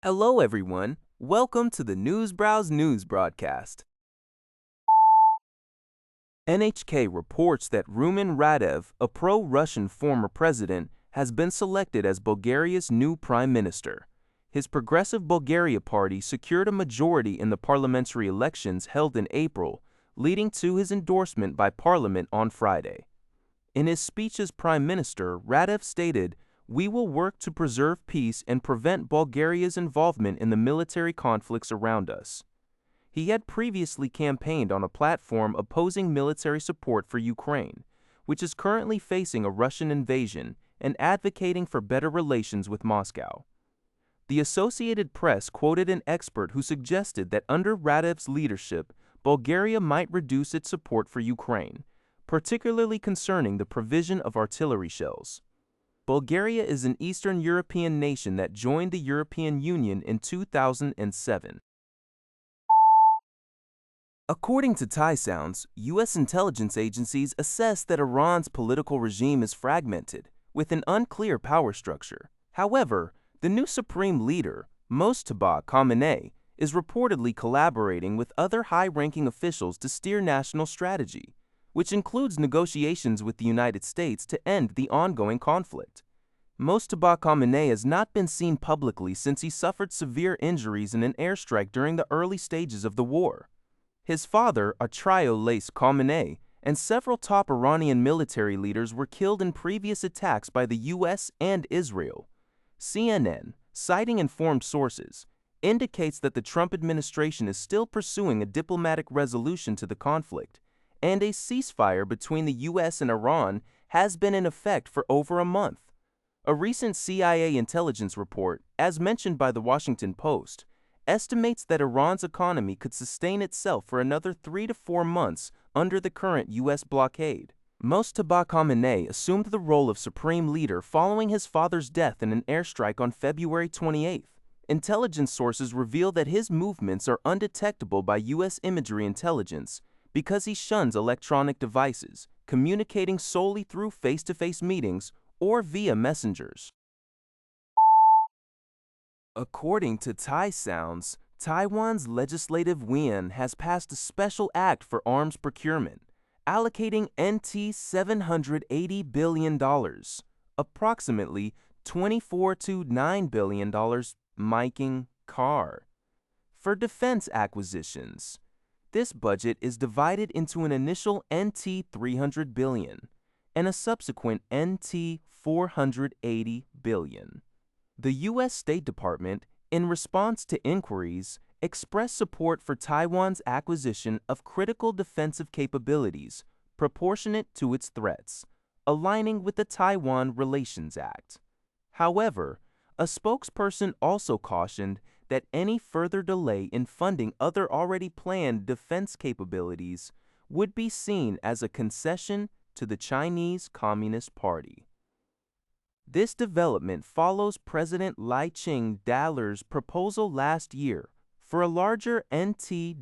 Hello everyone, welcome to the Newsbrowse News broadcast. NHK reports that Rumen Radev, a pro-Russian former president, has been selected as Bulgaria's new prime minister. His Progressive Bulgaria party secured a majority in the parliamentary elections held in April, leading to his endorsement by parliament on Friday. In his speech as prime minister, Radev stated, "We will work to preserve peace and prevent Bulgaria's involvement in the military conflicts around us." He had previously campaigned on a platform opposing military support for Ukraine, which is currently facing a Russian invasion, and advocating for better relations with Moscow. The Associated Press quoted an expert who suggested that under Radev's leadership, Bulgaria might reduce its support for Ukraine, particularly concerning the provision of artillery shells. Bulgaria is an Eastern European nation that joined the European Union in 2007. According to Thai Sounds, U.S. intelligence agencies assess that Iran's political regime is fragmented, with an unclear power structure. However, the new supreme leader, Mojtaba Khamenei, is reportedly collaborating with other high-ranking officials to steer national strategy, which includes negotiations with the United States to end the ongoing conflict. Mojtaba Khamenei has not been seen publicly since he suffered severe injuries in an airstrike during the early stages of the war. His father, Ayatollah Khamenei, and several top Iranian military leaders were killed in previous attacks by the U.S. and Israel. CNN, citing informed sources, indicates that the Trump administration is still pursuing a diplomatic resolution to the conflict, and a ceasefire between the U.S. and Iran has been in effect for over a month. A recent CIA intelligence report, as mentioned by the Washington Post, estimates that Iran's economy could sustain itself for another 3 to 4 months under the current U.S. blockade. Mojtaba Khamenei assumed the role of supreme leader following his father's death in an airstrike on February 28. Intelligence sources reveal that his movements are undetectable by U.S. imagery intelligence because he shuns electronic devices, communicating solely through face-to-face meetings or via messengers. According to Thai Sounds, Taiwan's legislative yuan has passed a special act for arms procurement, allocating NT $780 billion, approximately $24 to $9 billion, making CAR, for defense acquisitions. This budget is divided into an initial NT $300 billion and a subsequent NT $480 billion. The U.S. State Department, in response to inquiries, expressed support for Taiwan's acquisition of critical defensive capabilities proportionate to its threats, aligning with the Taiwan Relations Act. However, a spokesperson also cautioned that any further delay in funding other already planned defense capabilities would be seen as a concession to the Chinese Communist Party. This development follows President Lai Ching-daller's proposal last year for a larger NT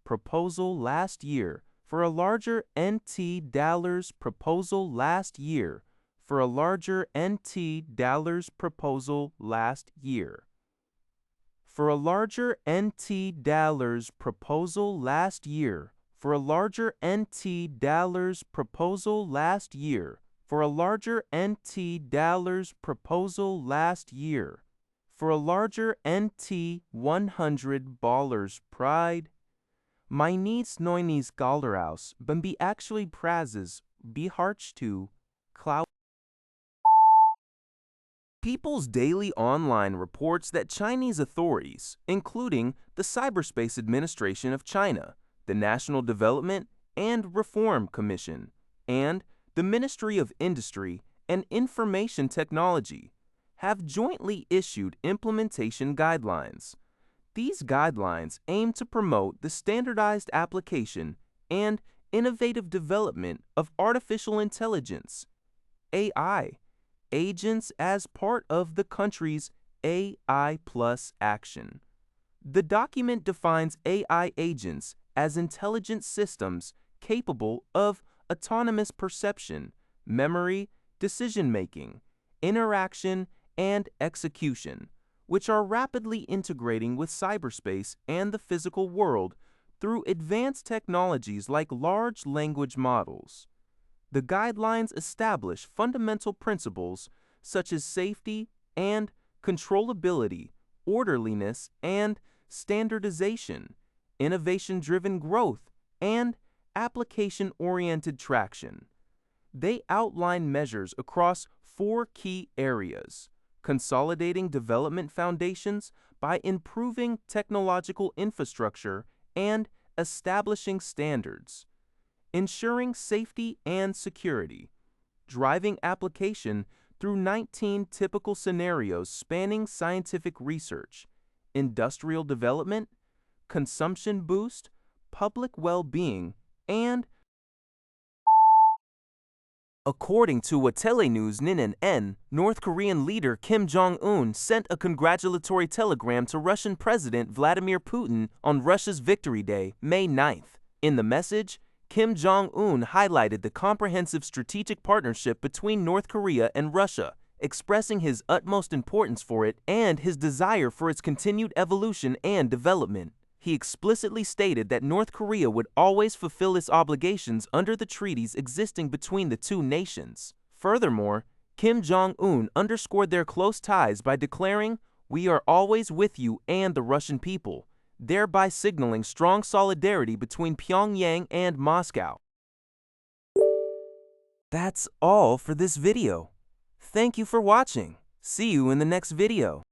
proposal last year for a larger NT proposal last year for a larger NT proposal last year for a larger NT proposal last year for a larger NT proposal last year for a larger NT proposal last year for a larger NT $100 pride. My needs noinies galeraus, but be actually prazes, be harch to, cloud. People's Daily Online reports that Chinese authorities, including the Cyberspace Administration of China, the National Development and Reform Commission, and the Ministry of Industry and Information Technology, have jointly issued implementation guidelines. These guidelines aim to promote the standardized application and innovative development of artificial intelligence, AI, agents as part of the country's AI Plus action. The document defines AI agents as intelligent systems capable of autonomous perception, memory, decision-making, interaction, and execution, which are rapidly integrating with cyberspace and the physical world through advanced technologies like large language models. The guidelines establish fundamental principles such as safety and controllability, orderliness and standardization, innovation-driven growth, and application-oriented traction. They outline measures across 4 key areas: consolidating development foundations by improving technological infrastructure and establishing standards, ensuring safety and security, driving application through 19 typical scenarios spanning scientific research, industrial development, consumption boost, public well-being, and according to a Telenews NN, North Korean leader Kim Jong-un sent a congratulatory telegram to Russian President Vladimir Putin on Russia's Victory Day, May 9th. In the message, Kim Jong-un highlighted the comprehensive strategic partnership between North Korea and Russia, expressing his utmost importance for it and his desire for its continued evolution and development. He explicitly stated that North Korea would always fulfill its obligations under the treaties existing between the two nations. Furthermore, Kim Jong-un underscored their close ties by declaring, "We are always with you and the Russian people," thereby signaling strong solidarity between Pyongyang and Moscow. That's all for this video. Thank you for watching. See you in the next video.